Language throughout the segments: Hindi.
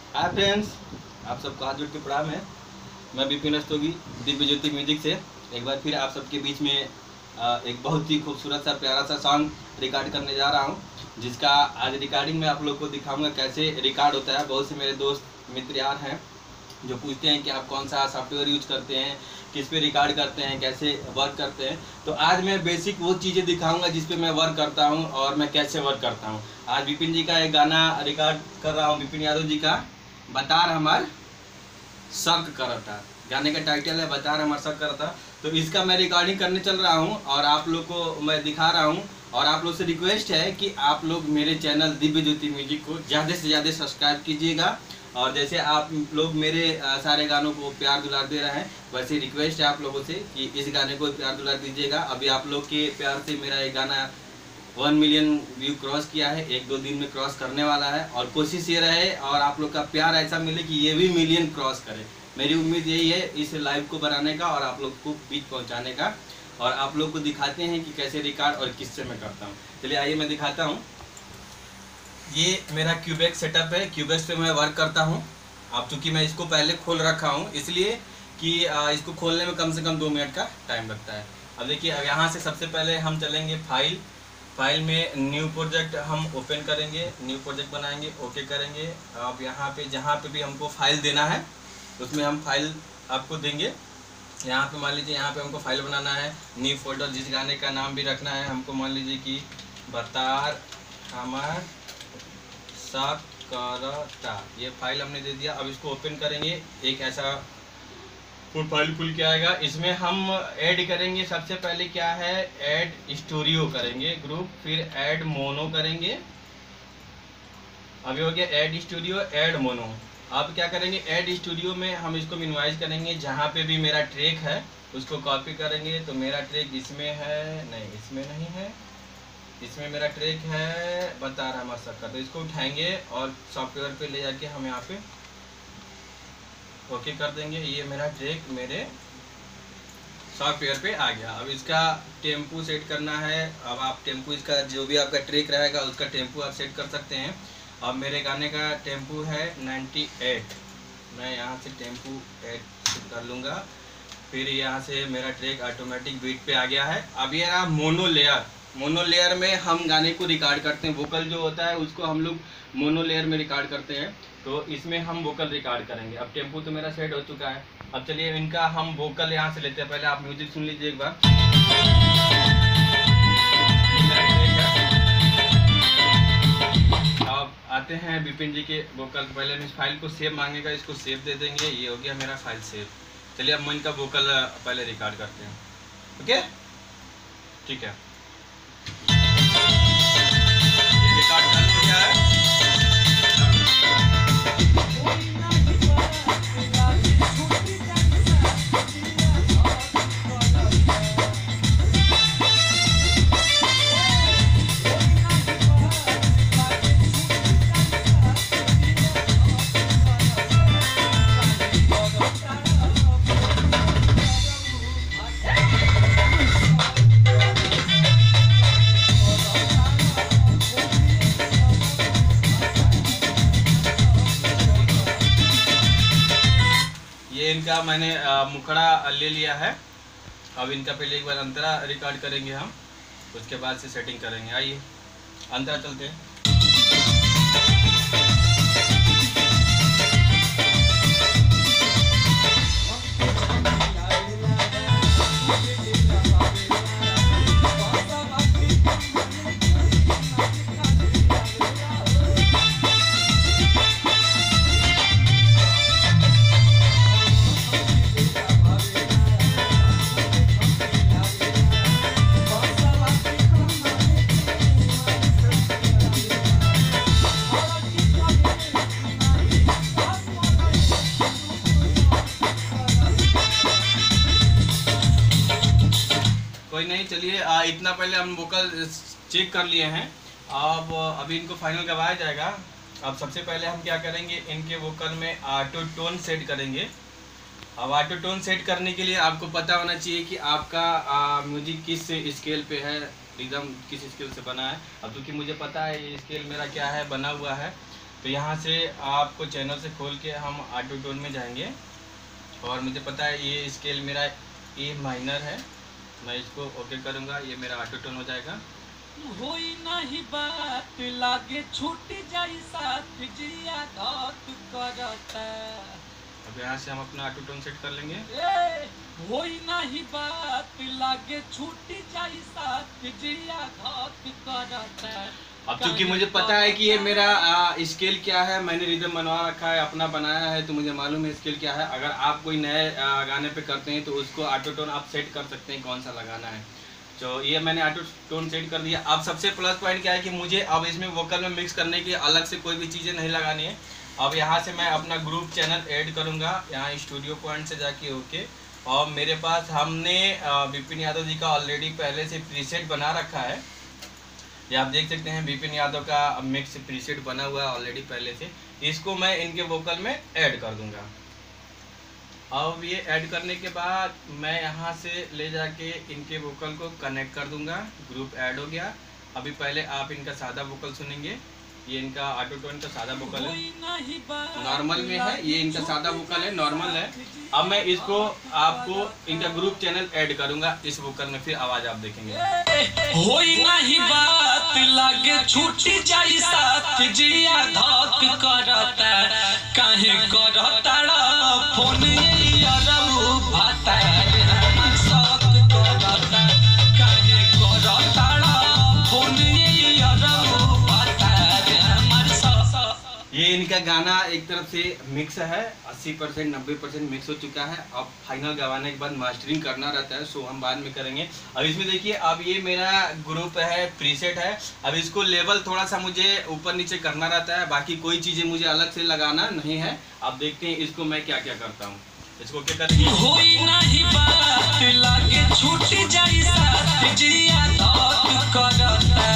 हाय फ्रेंड्स, आप सबको हाथ जोड़ के प्रणाम है। मैं विपिन रस्तोगी दिव्य ज्योति म्यूजिक से एक बार फिर आप सबके बीच में एक बहुत ही खूबसूरत सा प्यारा सा सॉन्ग रिकॉर्ड करने जा रहा हूं, जिसका आज रिकॉर्डिंग में आप लोग को दिखाऊंगा कैसे रिकॉर्ड होता है। बहुत से मेरे दोस्त मित्र यार हैं जो पूछते हैं कि आप कौन सा सॉफ्टवेयर यूज करते हैं, किस पे रिकॉर्ड करते हैं, कैसे वर्क करते हैं। तो आज मैं बेसिक वो चीज़ें दिखाऊंगा जिस पे मैं वर्क करता हूं और मैं कैसे वर्क करता हूं। आज विपिन जी का एक गाना रिकॉर्ड कर रहा हूं, विपिन यादव जी का, बतार हमार शक करता। गाने का टाइटल है बतार हमार शक करता। तो इसका मैं रिकॉर्डिंग करने चल रहा हूं और आप लोग को मैं दिखा रहा हूं। और आप लोग से रिक्वेस्ट है कि आप लोग मेरे चैनल दिव्य ज्योति म्यूजिक को ज़्यादा से ज़्यादा सब्सक्राइब कीजिएगा। और जैसे आप लोग मेरे सारे गानों को प्यार दुलार दे रहे हैं, वैसे रिक्वेस्ट है आप लोगों से कि इस गाने को प्यार दुलार दीजिएगा। अभी आप लोग के प्यार से मेरा ये गाना 1 मिलियन व्यू क्रॉस किया है, 1-2 दिन में क्रॉस करने वाला है। और कोशिश ये रहे और आप लोग का प्यार ऐसा मिले कि ये भी मिलियन क्रॉस करे। मेरी उम्मीद यही है इस लाइव को बनाने का और आप लोग को बीच पहुंचाने का, और आप लोग को दिखाते हैं कि कैसे रिकॉर्ड और किससे मैं करता हूँ। चलिए आइए मैं दिखाता हूँ। ये मेरा क्यूबेक्स सेटअप है, क्यूबेक्स पे मैं वर्क करता हूँ। अब चूँकि मैं इसको पहले खोल रखा हूँ इसलिए कि इसको खोलने में कम से कम 2 मिनट का टाइम लगता है। अब देखिए, अब यहाँ से सबसे पहले हम चलेंगे फाइल में न्यू प्रोजेक्ट हम ओपन करेंगे, न्यू प्रोजेक्ट बनाएंगे, ओके करेंगे। अब यहाँ पे जहाँ पे भी हमको फाइल देना है उसमें हम फाइल आपको देंगे। यहाँ पे मान लीजिए यहाँ पे हमको फाइल बनाना है, न्यू फोल्डर, जिस गाने का नाम भी रखना है हमको, मान लीजिए कि बतार हमार शक करता, ये फाइल हमने दे दिया। अब इसको ओपन करेंगे, एक ऐसा फाइल खुल के आएगा। इसमें हम ऐड करेंगे, सबसे पहले क्या है, ऐड स्टूडियो करेंगे ग्रुप, फिर ऐड मोनो करेंगे। अभी हो गया ऐड स्टूडियो, ऐड मोनो। अब क्या करेंगे, ऐड स्टूडियो में हम इसको मिनिमाइज करेंगे, जहाँ पे भी मेरा ट्रैक है उसको कॉपी करेंगे। तो मेरा ट्रैक इसमें है, नहीं इसमें नहीं है, इसमें मेरा ट्रैक है बता रहा हमारा सबका। तो इसको उठाएंगे और सॉफ्टवेयर पे ले जाके हम यहाँ पे ओके कर देंगे। ये मेरा ट्रैक मेरे सॉफ्टवेयर पे आ गया। अब इसका टेम्पो सेट करना है। अब आप टेम्पो, इसका जो भी आपका ट्रैक रहेगा उसका टेम्पो आप सेट कर सकते हैं। अब मेरे गाने का टेम्पो है 98, मैं यहाँ से टेम्पो 8 सेट कर लूँगा। फिर यहाँ से मेरा ट्रैक ऑटोमेटिक बीट पे आ गया है। अब ये रहा मोनो लेयर। मोनो लेयर में हम गाने को रिकॉर्ड करते हैं, वोकल जो होता है उसको हम लोग मोनो लेयर में रिकॉर्ड करते हैं। तो इसमें हम वोकल रिकॉर्ड करेंगे। अब टेम्पो तो मेरा सेट हो चुका है। अब चलिए इनका हम वोकल यहाँ से लेते हैं। पहले आप म्यूजिक सुन लीजिए एक बार। अब आते हैं विपिन जी के वोकल। पहले हम इस फाइल को सेव मांगेगा, इसको सेव दे देंगे। ये हो गया मेरा फाइल सेव। चलिए अब मैं इनका वोकल पहले रिकॉर्ड करते हैं। ओके, ठीक है, ये रिकॉर्ड कर हो गया है। इनका मैंने मुखड़ा ले लिया है। अब इनका पहले एक बार अंतरा रिकॉर्ड करेंगे हम, उसके बाद से सेटिंग करेंगे। आइए अंतरा चलते हैं। कोई नहीं, चलिए इतना पहले हम वोकल चेक कर लिए हैं। अब अभी इनको फाइनल करवाया जाएगा। अब सबसे पहले हम क्या करेंगे, इनके वोकल में ऑटो टोन सेट करेंगे। अब ऑटो टोन सेट करने के लिए आपको पता होना चाहिए कि आपका म्यूजिक किस स्केल पे है, रिदम किस स्केल से बना है। अब क्योंकि मुझे पता है ये स्केल मेरा क्या है बना हुआ है, तो यहाँ से आपको चैनल से खोल के हम ऑटो टोन में जाएंगे और मुझे पता है ये स्केल मेरा ए माइनर है, मैं इसको ओके करूँगा, ये मेरा ऑटो टोन हो जाएगा। होई नहीं बात लागे छूट जाई साथ जिया धक करता। अब यहाँ से हम अपना ऑटो टोन सेट कर लेंगे। होई नहीं बात लागे छूट जाई साथ जिया धक करता। अब चूंकि मुझे पता है कि ये मेरा स्केल क्या है, मैंने रिदम बनवा रखा है, अपना बनाया है, तो मुझे मालूम है स्केल क्या है। अगर आप कोई नए गाने पे करते हैं तो उसको ऑटो टोन आप सेट कर सकते हैं कौन सा लगाना है। तो ये मैंने ऑटो टोन सेट कर दिया। अब सबसे प्लस पॉइंट क्या है कि मुझे अब इसमें वोकल में मिक्स करने की अलग से कोई भी चीज़ें नहीं लगानी है। अब यहाँ से मैं अपना ग्रुप चैनल ऐड करूँगा, यहाँ स्टूडियो पॉइंट से जाके ओके। और मेरे पास हमने विपिन यादव जी का ऑलरेडी पहले से प्रीसेट बना रखा है, ये आप देख सकते हैं विपिन यादव का मिक्स प्रीसेट बना हुआ है ऑलरेडी पहले से। इसको मैं इनके वोकल में ऐड कर दूंगा। अब ये ऐड करने के बाद मैं यहाँ से ले जाके इनके वोकल को कनेक्ट कर दूंगा। ग्रुप ऐड हो गया। अभी पहले आप इनका सादा वोकल सुनेंगे, ये इनका ऑटो टोन का सादा वोकल है, नॉर्मल में है, ये इनका सादा वोकल है, नॉर्मल है। अब मैं इसको आपको इनका ग्रुप चैनल ऐड करूंगा इस वोकल में, फिर आवाज आप देखेंगे। होई नहीं बात लागे छूटी जाई साथ जिया धक करता। काहे करता फोन यारऊ भाता हम सक करता। काहे करता फोन यारऊ भाता हमर सक। ये इनका गाना एक तरफ से मिक्स है, 80% 90% मिक्स हो चुका है। अब फाइनल गवाने के बाद मास्टरिंग करना रहता है, सो हम बाद में करेंगे। अब इसमें देखिए, अब ये मेरा ग्रुप है, प्रीसेट है। अब इसको लेवल थोड़ा सा मुझे ऊपर नीचे करना रहता है, बाकी कोई चीज़ें मुझे अलग से लगाना नहीं है। अब देखते हैं इसको मैं क्या क्या करता हूँ। इसको क्या करते हैं, होई नहीं बात लागे छूट जाई साथ जिया धक करता।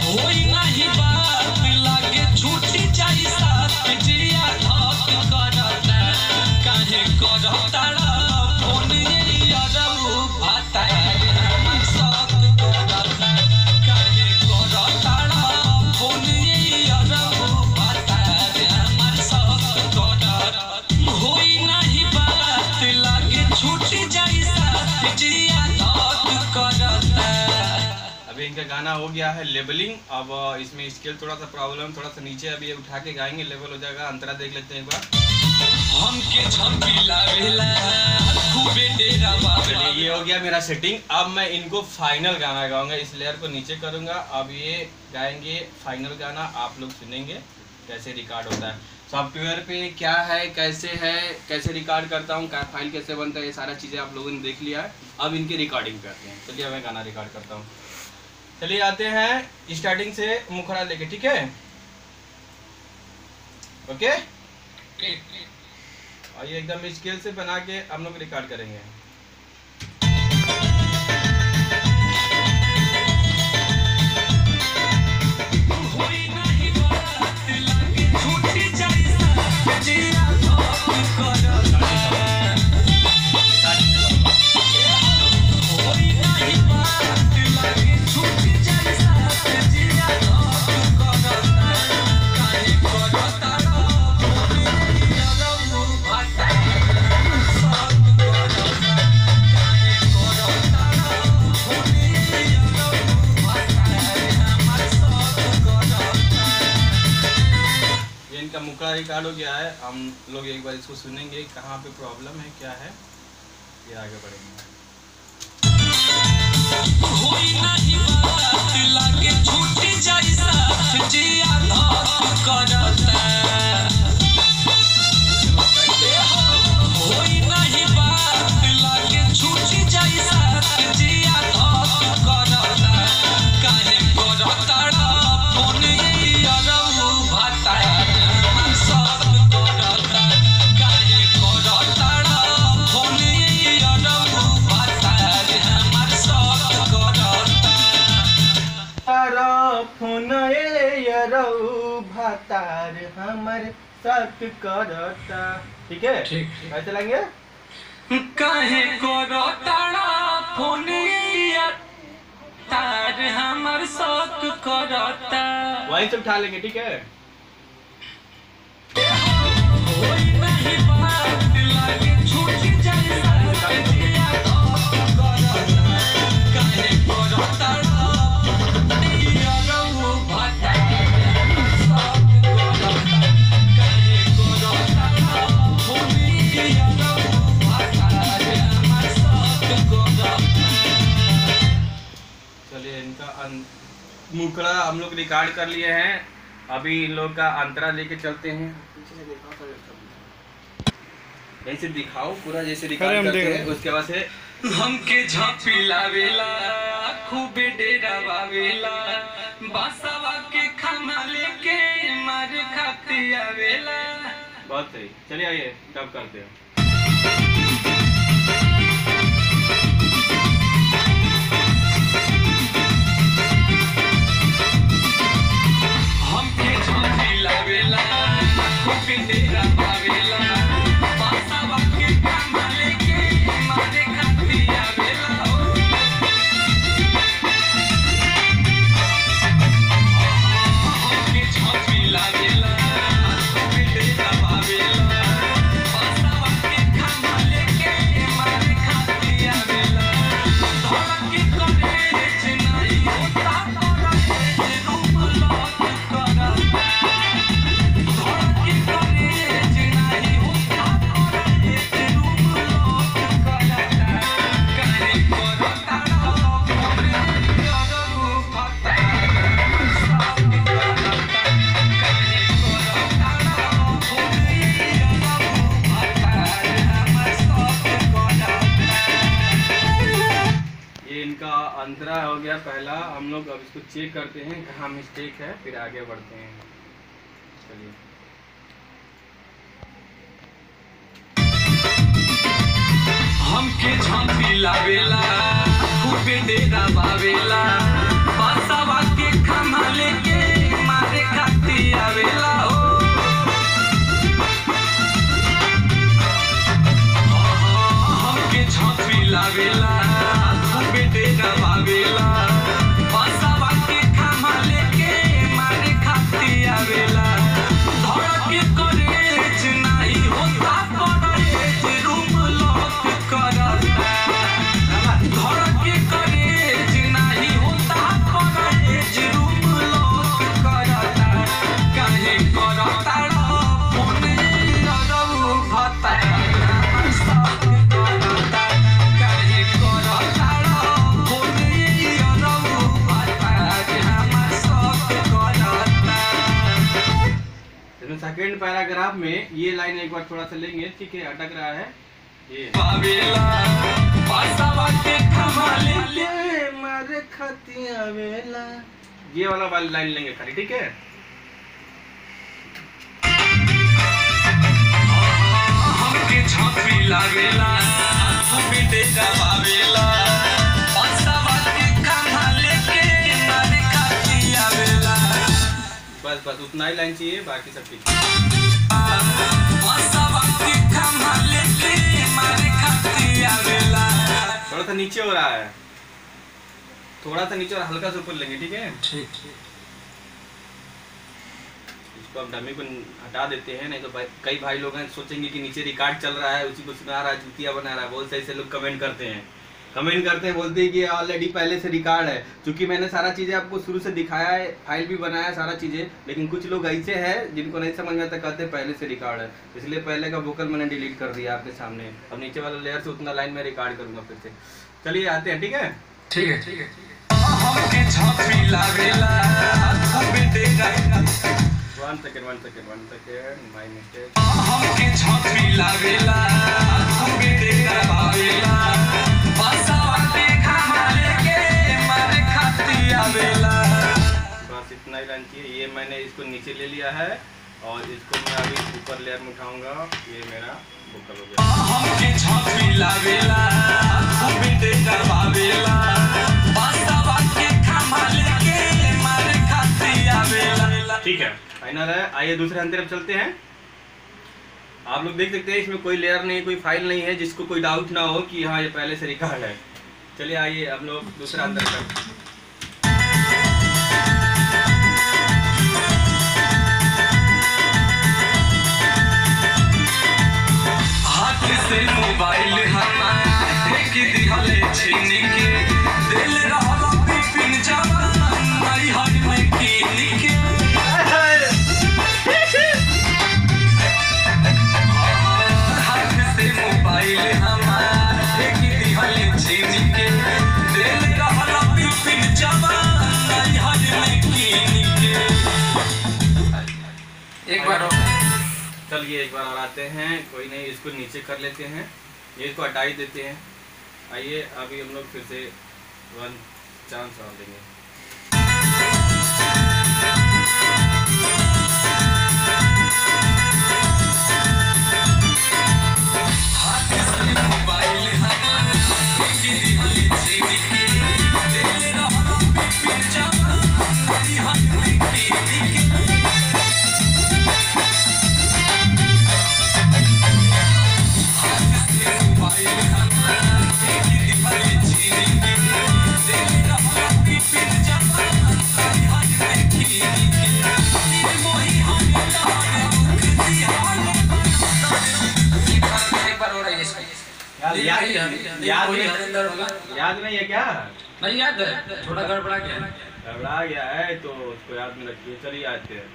होई नहीं बात लागे छूट जाई साथ जिया धक करता। काहे करता फोन यारऊ भाता हम सक करता। काहे करता फोन यारऊ भाता हमर सक करता। होई नहीं बात लागे छूट जाई साथ जिया धक करता। अभी इनका गाना हो गया है लेवलिंग। अब इसमें स्केल थोड़ा सा प्रॉब्लम, थोड़ा सा नीचे, अभी ये उठा के गाएंगे, लेवल हो जाएगा। अंतरा देख लेते हैं एक बार। हमके झंपी लावेला खूबे डेरा बाबा। चलिए, ये हो गया मेरा सेटिंग। अब मैं इनको फाइनल गाना गाऊंगा, इस लेयर को नीचे करूंगा। अब ये गाएंगे फाइनल गाना, आप लोग सुनेंगे कैसे रिकॉर्ड होता है, सॉफ्टवेयर पे क्या है, कैसे रिकॉर्ड करता हूँ, क्या फाइल कैसे बनता है, ये सारा चीज़ें आप लोगों ने देख लिया है। अब इनकी रिकॉर्डिंग करते हैं। चलिए मैं गाना रिकॉर्ड करता हूँ। चलिए आते हैं स्टार्टिंग से मुखड़ा लेके, ठीक है, ओके। और ये एकदम स्केल से बना के हम लोग रिकॉर्ड करेंगे। मुखड़ा रिकॉर्ड हो गया है। हम लोग एक बार इसको सुनेंगे, कहाँ पे प्रॉब्लम है, क्या है, फिर आगे बढ़ेंगे। होई नहीं बात लागे छूट जाई साथ जिया धक करता। होई नहीं बात लागे छूट जाई साथ जिया धक करता। काहे करता फोन यारऊ भाता हम सक करता। काहे करता फोन यारऊ भाता हमर सक करता। फोन यारऊ भातार हमर सक करता, ठीक है, ठीक। कैसे चलेंगे। काहे करता फोन भतार हमर शौक करता। वहीं से उठा लेंगे, ठीक है। कोई नहीं बात लागे छूट जाए साथ जिया धक करता। काहे करता यारो भतार हमर शौक करता। काहे करता होली यारो भतार हमर शौक करता। चलिए, इनका मुखड़ा हम लोग रिकॉर्ड कर लिए हैं। अभी इन लोग का अंतरा लेके चलते हैं। ऐसे दिखाओ पूरा जैसे रिकॉर्ड करते हैं, उसके बाद से हमके झांपी लावेला खूबे डेरा बावेला बासावा के खाना लेके मार खाती आवेला। बहुत सही। चलिए आइए डब करते हैं। हमके झांपी लावेला खूबे डेरा बावेला बासावा के खाना लेके मार खाती आवेला। हमके झांपी लावेला खूबे डेरा बावेला बासावा के खाना लेके मार खाती आवेला। धड़की करे चिनाई होता करे रूप लौट करता। धड़की करे चिनाई होता करे रूप लौट करता। काहे करता हमरे यारो भतार शौक करता। काहे करता होली यारो भतार हमर शौक करता। ये इनका अंतरा हो गया पहला। हम लोग अब इसको चेक करते हैं कहाँ मिस्टेक है, फिर आगे बढ़ते हैं। चलिए, हमके झांपी लावेला खूबे डेरा बावेला बासावा के खाना लेके मारे खाती आवेला। हमके झांपी लावेला खूबे डेरा बावेला बासावा के खाना लेके मारे खाती आवेला। धड़की करे चिनाई होता करे रूप लौट करता। धड़की करे चिनाई होता करे रूप लौट करता। काहे करता होली यारो भतार हमर शौक करता। काहे करता होली यारो भतार हमर शौक करता। इसमें सेकेंड पैराग्राफ में ये लाइन एक बार थोड़ा सा लेंगे, ठीक है। अटक रहा है ये बावेला बासावा के खाना लेके मारे खाती आवेला, ये वाला लाइन लेंगे खाली, ठीक है। हमके झांपी लावेला खूबे डेरा बावेला बासावा के खाना लेके मारे खाती आवेला। बस बस उतना ही लाइन चाहिए, बाकी सब ठीक है। बासावा के खाना लेके मारे खाती आवेला। थोड़ा सा नीचे हो रहा है, थोड़ा सा नीचे और हल्का सा ऊपर लेंगे, ठीक है। ठीक। इसको अब डमी को हटा देते हैं, नहीं तो कई भाई लोग हैं सोचेंगे कि नीचे रिकॉर्ड चल रहा है, उसी को सुना रहा है, चुतिया बना रहा है। बहुत सही से लोग कमेंट करते हैं, बोलते हैं कि ऑलरेडी पहले से रिकॉर्ड है। क्योंकि मैंने सारा चीज़ें आपको शुरू से दिखाया है, फाइल भी बनाया है, सारा चीज़ें। लेकिन कुछ लोग ऐसे हैं जिनको नहीं समझ में आता, कहते हैं पहले से रिकॉर्ड है, इसलिए पहले का वोकल मैंने डिलीट कर दिया आपके सामने। अब नीचे वाला लेयर से उतना लाइन में रिकॉर्ड करूँगा फिर से। चलिए आते हैं, ठीक है। ठीक है, ठीक है। हमके झांपी लावेला खूबे डेरा वन सेकेंड माय मिस्टेक। हमके झांपी लावेला खूबे डेरा बावेला बासावा के खाना लेके मारे खाती आवेला। बस इतना ही लाइन चाहिए। ये मैंने इसको नीचे ले लिया है और इसको मैं अभी ऊपर लेयर में उठाऊंगा। ये मेरा वोकल हो गया। हमके झांपी लावेला खूबे डेरा बावेला बासावा के खाना लेके मारे खाती आवेला। ठीक है, फाइनल है। आइए दूसरे अंतर अब चलते हैं। आप लोग देख सकते हैं इसमें कोई लेयर नहीं, कोई फाइल नहीं है, जिसको कोई डाउट ना हो कि हाँ ये पहले से रिकॉर्ड है। चलिए आइए हम लोग दूसरा अंतर करते हैं। चलिए एक बार और आते हैं, कोई नहीं, इसको नीचे कर लेते हैं, ये इसको हटा ही देते हैं। आइए अभी हम लोग फिर से 1 चांस और देंगे। याद नहीं है क्या? नहीं याद है, थोड़ा गड़बड़ा गया है। गड़बड़ा गया है तो उसको याद में रखिए। चलिए आते हैं।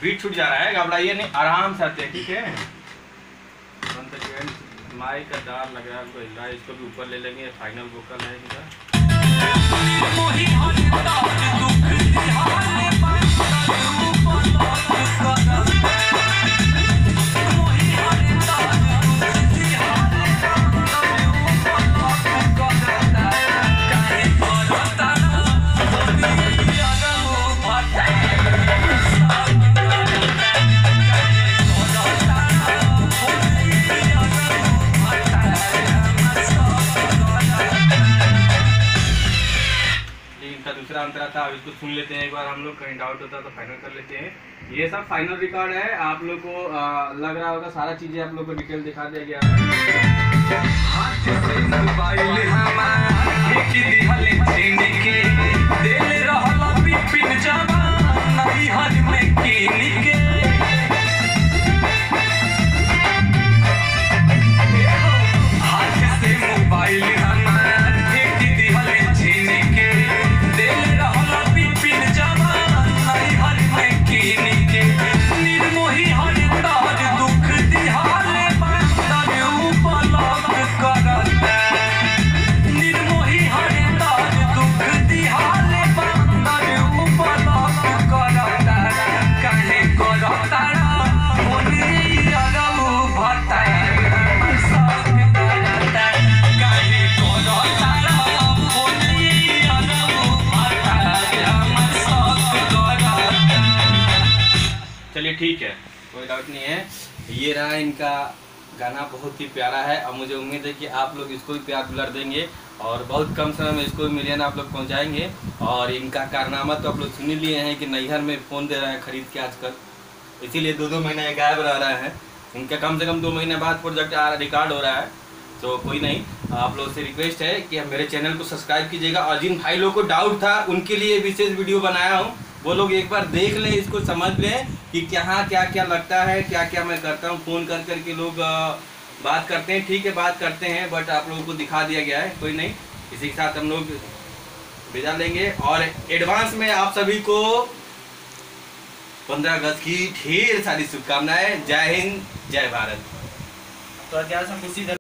बीट छूट जा रहा है, घबराइए नहीं, आराम से आते हैं, ठीक है। माइक का डार लग रहा है हमको, हिल रहा है, इसको भी ऊपर ले लेंगे। फाइनल वोकल है इनका। दूसरा अंतरा था, अब इसको सुन लेते हैं एक बार हम लोग, कहीं डाउट होता तो फाइनल कर लेते हैं। ये सब फाइनल रिकॉर्ड है, आप लोग को लग रहा होगा सारा चीजें आप लोग को डिटेल दिखा दिया गया चलिए ठीक है, कोई डाउट नहीं है। ये रहा इनका गाना, बहुत ही प्यारा है। अब मुझे उम्मीद है कि आप लोग इसको भी प्यार दुलार देंगे और बहुत कम समय में इसको मिलियन आप लोग पहुंचाएंगे। और इनका कारनामा तो आप लोग सुन ही लिए हैं कि नैहर में फ़ोन दे रहा है खरीद के आजकल, इसीलिए 2-2 महीने गायब रह रहा है। इनका कम से कम 2 महीने बाद प्रोजेक्ट रिकॉर्ड हो रहा है। तो कोई नहीं, आप लोग से रिक्वेस्ट है कि मेरे चैनल को सब्सक्राइब कीजिएगा। और जिन भाई लोग को डाउट था उनके लिए विशेष वीडियो बनाया हूँ, वो लोग एक बार देख लें, इसको समझ लें कि क्या क्या लगता है, क्या क्या मैं करता हूँ। फ़ोन कर करके लोग बात करते हैं, ठीक है बात करते हैं, बट आप लोगों को दिखा दिया गया है। कोई नहीं, इसी के साथ हम लोग विदा लेंगे। और एडवांस में आप सभी को 15 अगस्त की ढेर सारी शुभकामनाएं। जय हिंद, जय भारत। तो क्या सब खुशी